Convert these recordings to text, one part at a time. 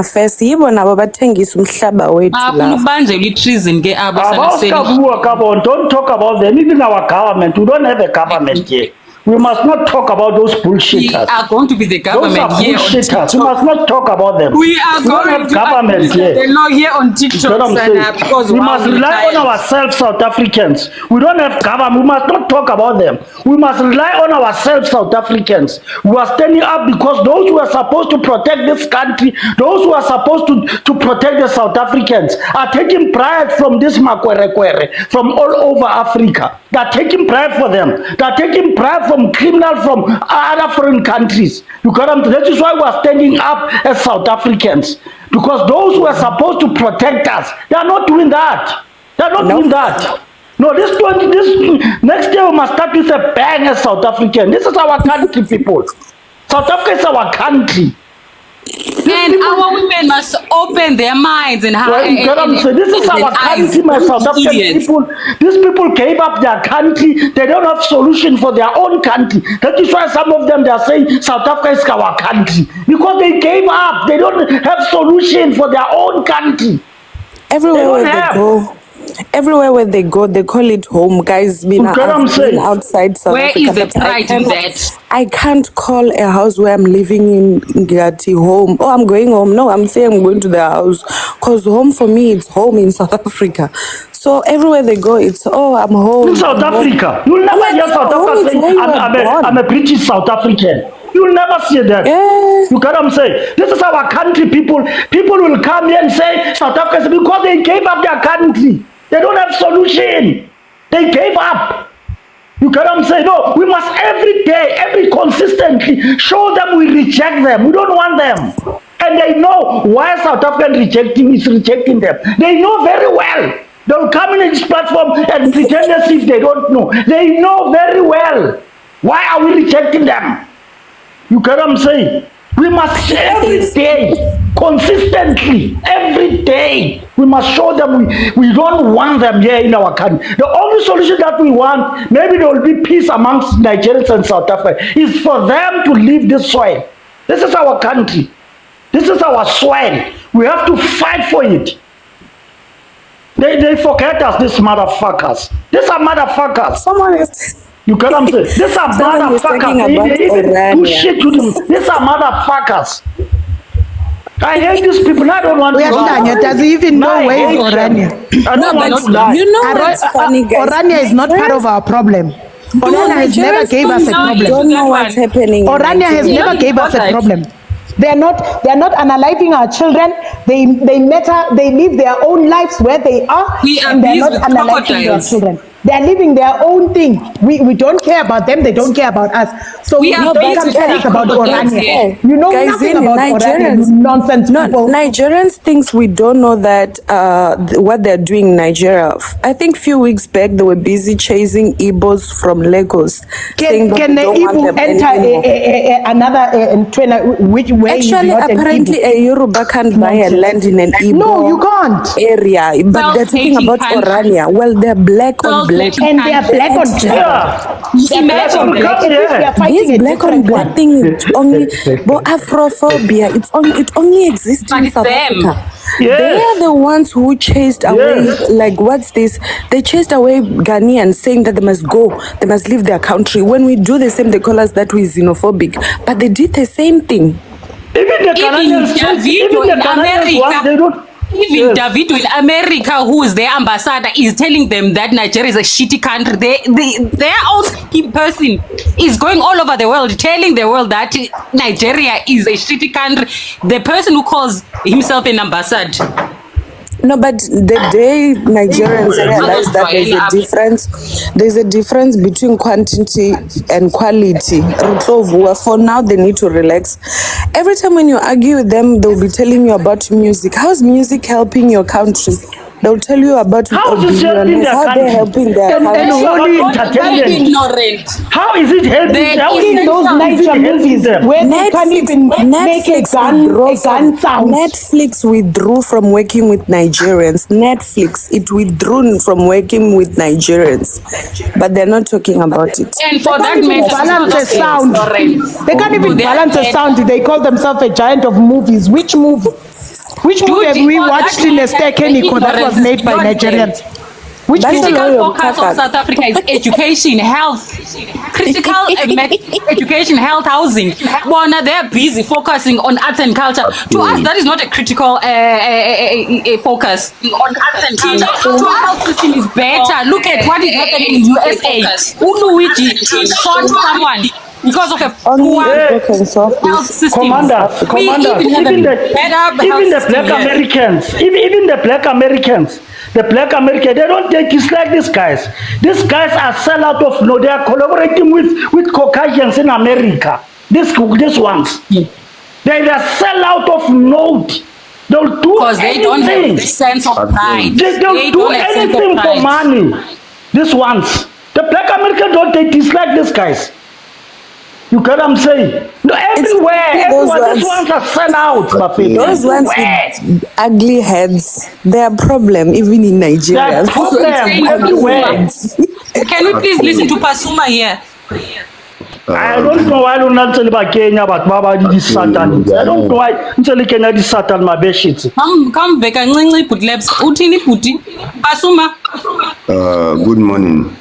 First yibo nabo bathengisa umhlaba wethu la. Kubanjelwa i-treason ke abo Don't talk about them. Even our government, we don't have a government here. We must not talk about those bullshitters. We are going to be the government those are here bullshitters. on TikTok. We must not talk about them. We are going to government here. The law here on TikTok. Because we must rely on ourselves, South Africans. We don't have government. We must not talk about them. We must rely on ourselves, South Africans. We are standing up because those who are supposed to protect this country, those who are supposed to protect the South Africans, are taking pride from this makwerekwere from all over Africa. They are taking pride for them. They are taking pride from criminals from other foreign countries. You got them. That is why we are standing up as South Africans. Because those who are supposed to protect us, they are not doing that. They are not doing that. No, this next year we must start with a bang as South African. This is our country, people. South Africa is our country. And our women must open their minds and how. This is our country, my South African people. These people gave up their country. They don't have solution for their own country. That is why some of them they are saying South Africa is our country, because they gave up. They don't have solution for their own country. Everywhere where they go, they call it home. Guys, been outside South where Africa. Where is the pride in that? I can't call a house where I'm living in Ngati home. Oh, I'm going home. No, I'm saying I'm going to the house. Because home for me, it's home in South Africa. So everywhere they go, it's, oh, I'm home. In South Africa. You'll never hear South Africa saying, I'm a British South African. You'll never see that. Yeah. You get what I'm saying? This is our country, people. People will come here and say South Africa because they gave up their country. They don't have solution. They gave up. You get what I'm saying? No, we must every day, consistently show them we reject them. We don't want them. And they know why South Africa is rejecting them. They know very well. They'll come in this platform and pretend as if they don't know. They know very well. Why are we rejecting them? You get what I'm saying? We must every day, consistently, every day, we must show them we don't want them here in our country. The only solution that we want, maybe there will be peace amongst Nigerians and South Africa, is for them to leave this soil. This is our country. This is our soil. We have to fight for it. They forget us, these motherfuckers. These are motherfuckers. Someone is... You get what I'm saying? These are motherfuckers. They even do shit to them. These are motherfuckers. I hate these people. I don't want to lie. Does he even know where is Orania? I don't want to lie. You know what's funny, guys? Orania is not part of our problem. Orania has never gave us a problem. Don't know what's happening. Orania has never gave us a problem. They're not analyzing our children. They live their own lives where they are, and they're not analyzing their children. They're living their own thing. We don't care about them. They don't care about us. So we don't come tell us about Orania. You know nothing about Orania. You nonsense people. Nigerians thinks we don't know that what they're doing in Nigeria. I think a few weeks back they were busy chasing Igbos from Lagos. Can the Igbo enter another which way? Actually, apparently a Yoruba can't buy a land in an Igbo no, you can't. area. But they're talking about Orania. Well, they're black on black. And they are black on black. They're black on black. This black on black thing is only, but Afrophobia, it only exists in South Africa. Yeah. They are the ones who chased away, like what's this? They chased away Ghanaians saying that they must go, they must leave their country. When we do the same, they call us that we're xenophobic. But they did the same thing. Even the Canadians, Even Davido in America, who is their ambassador, is telling them that Nigeria is a shitty country. Their own person is going all over the world, telling the world that Nigeria is a shitty country. The person who calls himself an ambassador. No, but the day Nigerians realize that there's a difference between quantity and quality. For now, they need to relax. Every time when you argue with them, they'll be telling you about music. How's music helping your country? They'll tell you about how they're helping their country. How is it helping? In those Niger movies where they can't even make a gun sound. Netflix withdrew from working with Nigerians. Netflix, it withdrew from working with Nigerians. But they're not talking about it. And for that balance the sound. They can't even balance the sound. They call themselves a giant of movies. Which movie? Which movie have we watched in a Stekenico that was made by Nigerians? Which critical focus of South Africa is education, health, critical education, health, housing. Bona, they're busy focusing on arts and culture. To us, that is not a critical focus on arts and culture. To our health system is better. Look at what is happening in USA. Luigi shot someone because of a poor health system. Commanders, even the black Americans, they don't take it like these guys. These guys are sellout of no. They are collaborating with Caucasians in America. These ones, they are sellout of note. They'll do because they don't have the sense of pride. They'll do anything for money. These ones, the black Americans don't take this like these guys. You get what I'm saying? No, everywhere, these ones are sent out. Those ones with ugly heads, they are problem even in Nigeria. They are problem everywhere. Can we please listen to Pasuma here? I don't know why you're not telling about Kenya, but Baba did Satan. I don't know why you're telling Kenya this Satan, my best shit. Come back and put labs. Utini puti. Pasuma. Good morning.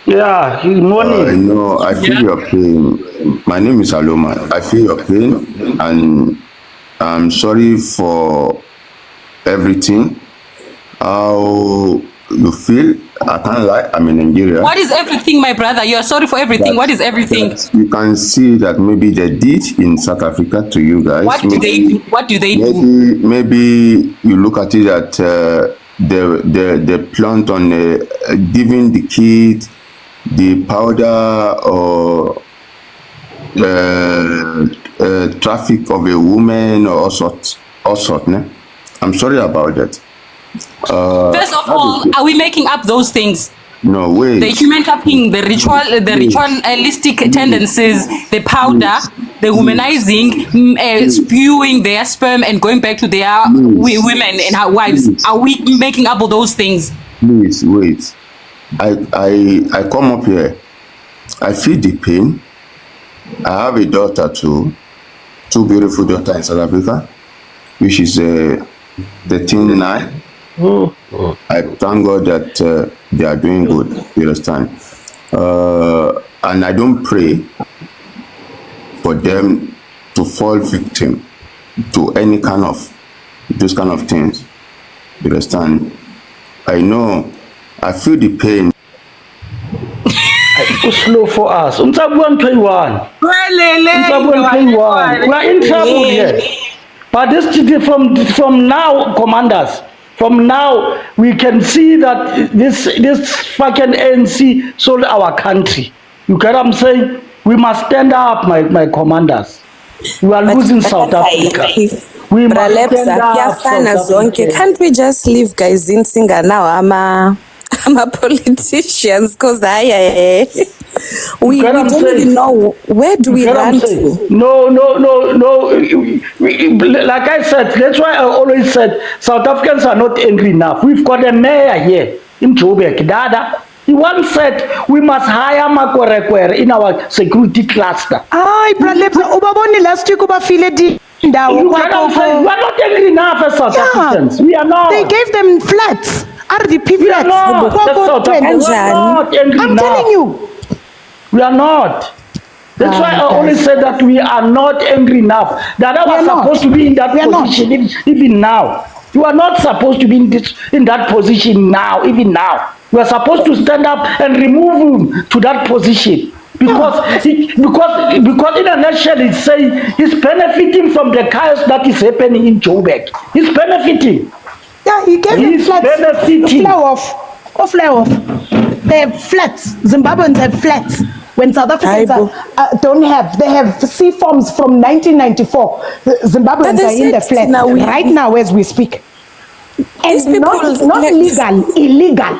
Yeah, good morning. No, I feel your pain. My name is Aloma. I feel your pain, and I'm sorry for everything. How you feel? I can't lie. I'm in Nigeria. What is everything, my brother? You are sorry for everything. What is everything? You can see that maybe they did in South Africa to you guys. What do they do? What do they do? Maybe you look at it that they plant on giving the kid the powder or traffic of a woman or all sorts. Ne? I'm sorry about that. First of all, are we making up those things? No way. The human trafficking, the ritualistic tendencies, the powder, the humanizing, spewing their sperm and going back to their women and our wives. Are we making up all those things? Please wait. I come up here. I feel the pain. I have a daughter too, two beautiful daughters in South Africa, which is 39. I thank God that they are doing good. You understand? And I don't pray for them to fall victim to any kind of those kind of things. You understand? I know. I feel the pain. It's slow for us. We are in trouble here. But this from now, commanders. From now, we can see that this fucking ANC sold our country. You get what I'm saying? We must stand up, my commanders. We are losing South Africa. We must stand up, South Africa. Can't we just leave guys in singer now? I'm a politicians because we don't even know where do we run to. No. Like I said, that's why I always said South Africans are not angry enough. We've got a mayor here in Joburg, Dada. He once said we must hire Makorekwere in our security cluster. Last week we are not angry enough as South Africans. We are not. They gave them flats. RDP flats. I'm telling you. We are not. That's why I always said that we are not angry enough. That I was supposed to be in that position even now. You are not supposed to be in that position now, even now. You are supposed to stand up and remove him to that position. Because in a nutshell, it's saying he's benefiting from the chaos that is happening in Joburg. He's benefiting. Yeah, he gave them flats. Benefiting. Fly off. They have flats. Zimbabweans have flats. When South Africans don't have, they have C forms from 1994. Zimbabweans are in the flats right now as we speak. And not legal, illegal.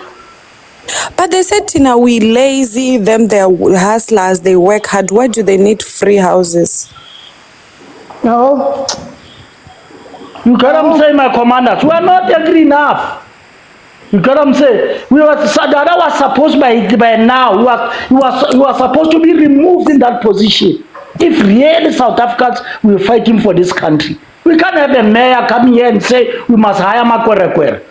But they said, Tina, we lazy, them they're hustlers, they work hard. Why do they need free houses? No. You get what I'm saying, my commanders? We are not angry enough. You get what I'm saying? That was supposed by now. You are supposed to be removed in that position. If really South Africans were fighting for this country, We can't have a mayor coming here and say we must hire makwerekwere.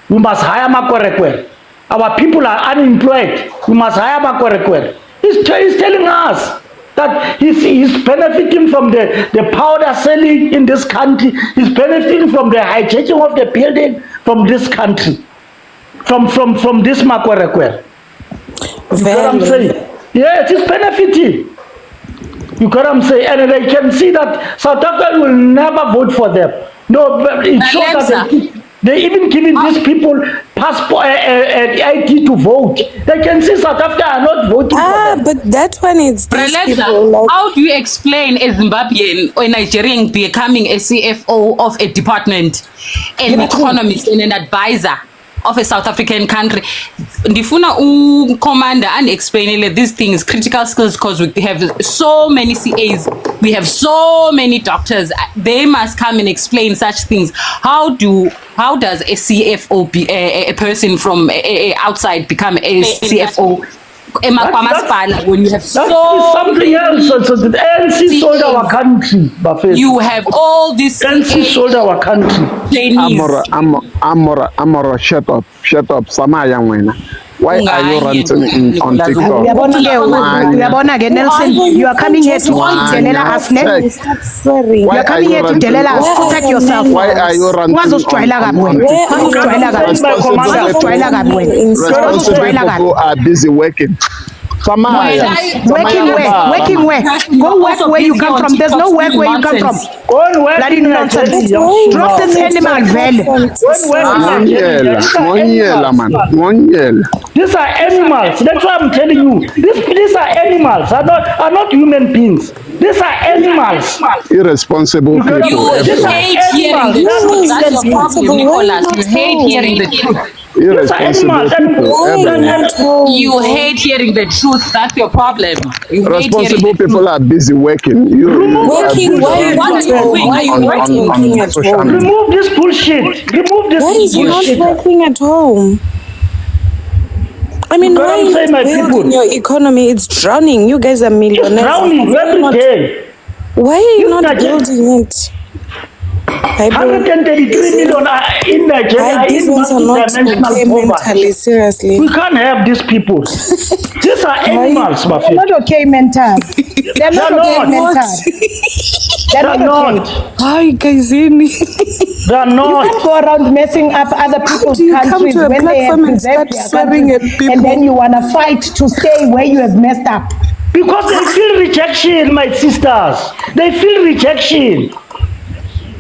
We must hire makwerekwere. Our people are unemployed. We must hire makwerekwere. He's telling us that he's benefiting from the powder selling in this country. He's benefiting from the hijacking of the building from this country. From this makwerekwere. You get what I'm saying? Yes, it's benefiting. You get what I'm saying? And they can see that South Africa will never vote for them. No, but it shows that they even giving these people passport and ID to vote. They can see South Africa are not voting for them. But that one is these people, like, how do you explain a Zimbabwean or a Nigerian becoming a CFO of a department, an economist and an advisor of a South African country? Ndifuna commander and explain these things, critical skills, because we have so many CAs, we have so many doctors. They must come and explain such things. How does a CFO be a person from outside become a CFO? When you have something else. The ANC sold our country, Buffett. You have all this. ANC sold our country. Amora, shut up. Samaya wena. Why are you ranting on TikTok? Nelson, you are coming here to tell us next. You are coming here to tell us, protect yourself. Why are you ranting on responsible people are busy working. Working where? Go work where you come from. There's no work where you come from. Bloody nonsense. Drop this animal value. These are animals. That's why I'm telling you. These are animals. Are not human beings. These are animals. Irresponsible people. You hate hearing the truth. That's your problem, Nicholas. You hate hearing the truth. Irresponsible people. You hate hearing the truth. That's your problem. Responsible people are busy working. Working? Why are you working at home? Remove this bullshit. Remove this Why is you not working at home? I mean, why is it building your economy? It's drowning. You guys are millionaires. It's drowning every day. Why are you not building it? 133 million in Nigeria. These ones are not okay mentally, seriously. We can't have these people. These are animals, They're not okay mental. They're not okay mental. They're not. Hi, guys. They're not. You can't go around messing up other people's countries when they have preserved their country, and then you want to fight to stay where you have messed up. Because they feel rejection, my sisters. They feel rejection.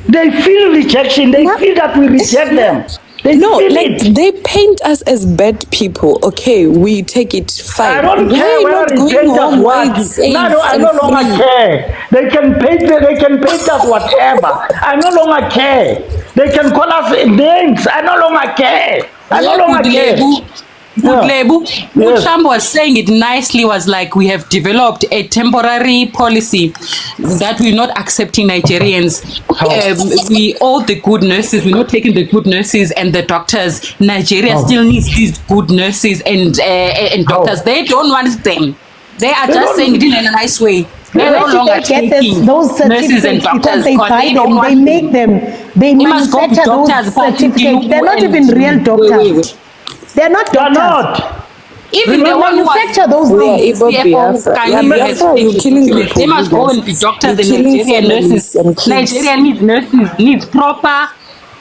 They feel rejection. They feel that we reject them. They paint us as bad people. Okay, we take it fine. I don't care whether they paint us what. I no longer care. They can paint us whatever. I no longer care. They can call us names. I no longer care. I no longer care. Trump was saying it nicely, was like, we have developed a temporary policy that we're not accepting Nigerians. We all the good nurses, we're not taking the good nurses and the doctors. Nigeria still needs these good nurses and doctors. They don't want them. They are just saying it in a nice way. They're no longer taking those nurses and doctors because they buy them, they make them, they manufacture those certificates. They're not even real doctors. They're not doctors. Even the one who manufacture those things. You're killing people. They must go and be doctors and Nigerian nurses. Nigeria needs nurses, needs proper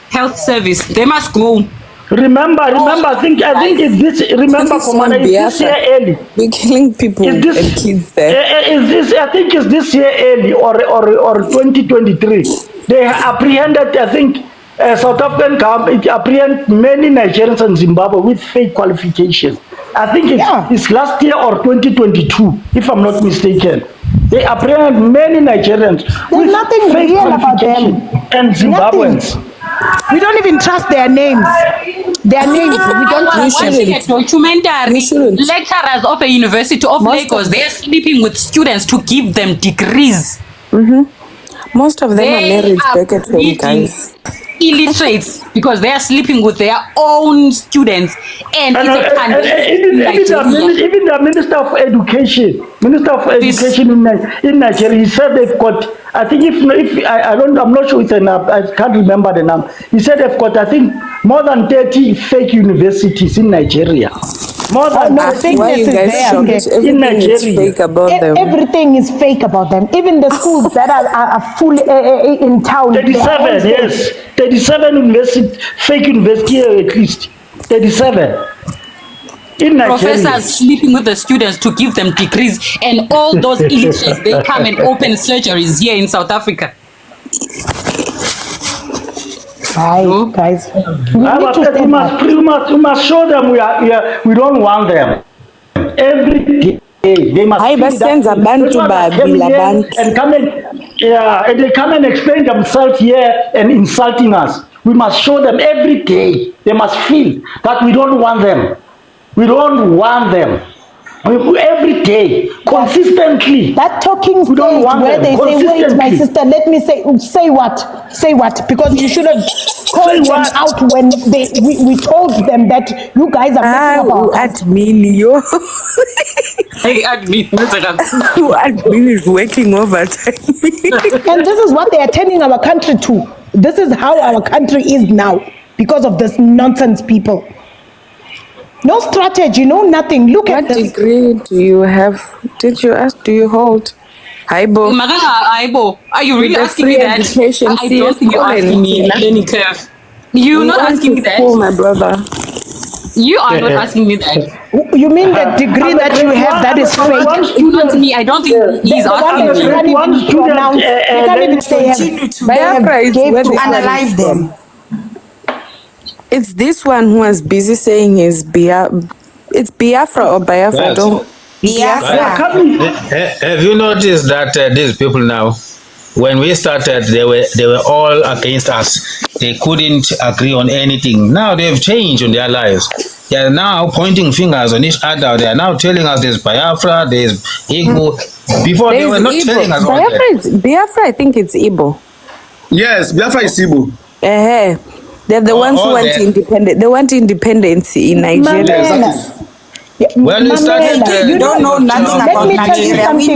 health service. They must go. Remember, I think it's this. Remember, Commander, it's this year early. We're killing people and kids there. Is this? I think it's this year early or 2023. They apprehended, I think. South African government apprehend many Nigerians in Zimbabwe with fake qualifications. I think it's last year or 2022, if I'm not mistaken. They apprehend many Nigerians with nothing fake real about them and Zimbabweans. We don't even trust their names. Their names. We don't trust them. Watching a documentary. Lecturers of a university of Lagos, they're sleeping with students to give them degrees. Most of them are married back at home, guys. illiterates because they are sleeping with their own students, and it's a pandemic in Nigeria. Even the Minister of Education in Nigeria, he said they've got, I think if I'm not sure it's enough, I can't remember the number. He said they've got, I think, more than 30 fake universities in Nigeria. More than why you guys shocked? Everything is fake about them. Everything is fake about them. Even the schools that are full in town. 37, yes. 37 fake universities at least. 37. In Nigeria. Professors sleeping with the students to give them degrees, and all those illiterates, they come and open surgeries here in South Africa. Hi, guys. We must show them we don't want them. Every day they must and they come and explain themselves here and insulting us. We must show them every day. They must feel that we don't want them. We don't want them. Every day, consistently. That talking stage where they say, wait, my sister, let me say what? Say what? Because you should have called them out when we told them that you guys are messing about. Admin, Hey, admin, admin is working overtime. And this is what they are turning our country to. This is how our country is now because of this nonsense people. No strategy, no nothing. Look at this. What degree do you have? Did you ask? Do you hold? Aibo. Aibo, are you really asking me that? Education, I don't think you're asking me. You're not asking me that. School, my brother. You are not asking me that. You mean the degree that you have that is fake? Not me. I don't think he's asking me. To analyze them. It's this one who was busy saying it's Biafra or Biafra. Have you noticed that these people now, when we started, they were all against us. They couldn't agree on anything. Now they've changed on their lives. They are now pointing fingers on each other. They are now telling us there's Biafra, there's Igbo. Before they were not telling us all that. Biafra, I think it's Igbo. Yes, Biafra is Igbo. They're the ones who want independence. They want independence in Nigeria. Well, you don't know nothing about Nigeria. We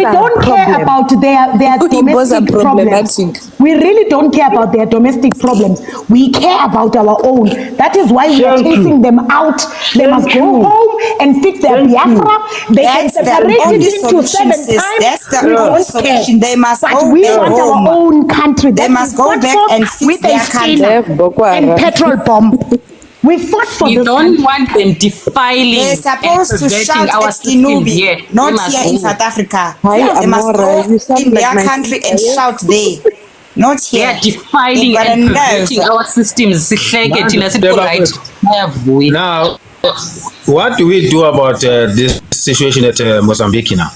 don't care about their domestic problems. We really don't care about their domestic problems. We care about our own. That is why we are chasing them out. They must go home and fix their Biafra. They can separate it into 7 times. That's the only solution. They must but go we back want home. our own country. They must go back and fix their country. And petrol bomb. We fought for you this don't country. want them defiling. They're supposed to shout at Kinubi, not here in South Africa. They must go in their country and shout there, not here. They are defiling and perverting our systems. Now, what do we do about this situation at Mozambique now?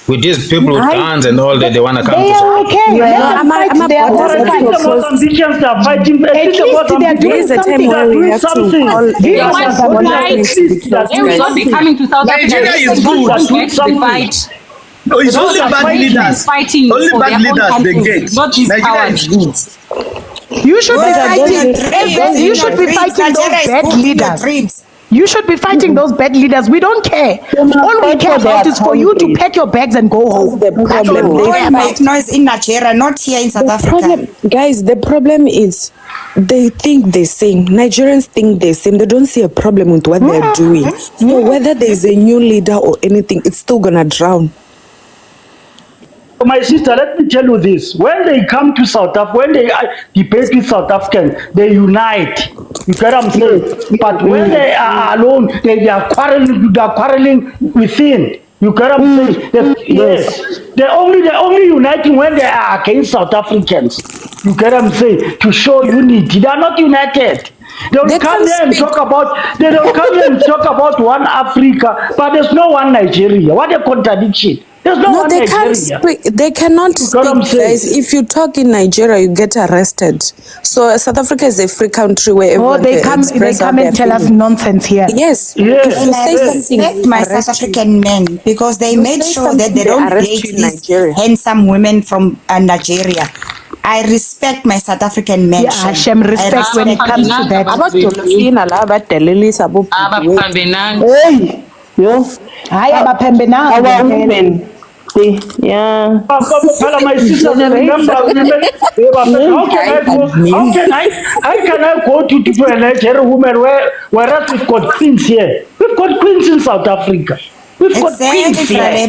With these people with guns and all that, they want to come to okay. Let them fight their own fight. The Mozambicans are fighting. At least they are doing something. They will not be coming to South Africa. Nigeria is good. Fight. No, it's only bad leaders. Fighting only bad leaders they get. Not these Nigeria is good. You should be fighting those bad leaders. You should be fighting those bad leaders. We don't care. All we care about is for you to pack your bags and go home. The problem. They make noise in Nigeria, not here in South Africa. Guys, the problem is they think the same. Nigerians think the same. They don't see a problem with what they're doing. So whether there's a new leader or anything, it's still gonna drown. My sister, let me tell you this. When they come to South Africa, when they debate with South Africans, they unite. You get what I'm saying? But when they are alone, they are quarreling within. You get what I'm saying? Yes. They're only uniting when they are against South Africans. You get what I'm saying? To show unity. They are not united. They don't come here and talk about one Africa, but there's no one Nigeria. What a contradiction. There's no one they Nigeria. can't speak. They cannot speak, guys. If you talk in Nigeria, you get arrested. So South Africa is a free country where everyone they come and tell us nonsense here. Yes. Yes. If you say something, respect my South African men because they made sure that they don't date these handsome women from Nigeria. I respect my South African nation. Yeah, Hashem, respect when it comes to that. Abadolfina la abadelelisa bo. Hey, yo. Hayi abaphembe Our nanga. women. Yeah. My sister, remember, how can I go to a Nigerian woman whereas we've got queens here? We've got queens in South Africa. We've got queens here.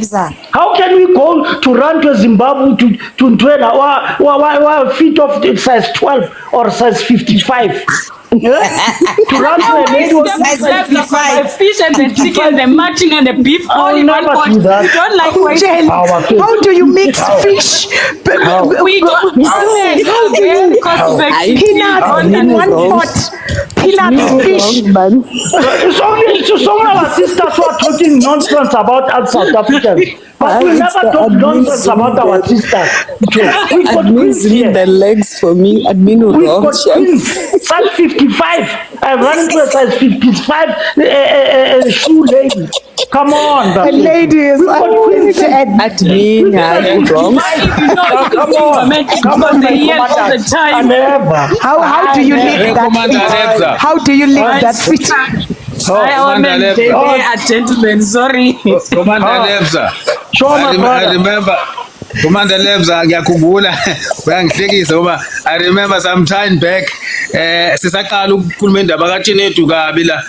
How can we go to run to Zimbabwe to train our feet of size 12 or size 55? To run to a lady of size 55. Fish and the chicken, the mutton and the beef all in one pot. You don't like white. How do you mix fish? We don't. Peanuts in one pot. Peanuts, fish. It's only our sisters who are talking nonsense about us South Africans. But we never talk nonsense about our sisters. We've got queens here. The legs for me. Admin We've got queens. Size 55. I run to a size 55 shoe lady. Come on, ladies. Admin, wrong. Come on, the time. How do you lick that fit? How do you lick that fit? They are gentlemen, sorry. Commander Lebza. I remember. Commander Lebza, ngiyakhumbula uyangihlekisa ngoba I remember some time back sisaqala ukukhuluma indaba kaTshinethu kabi la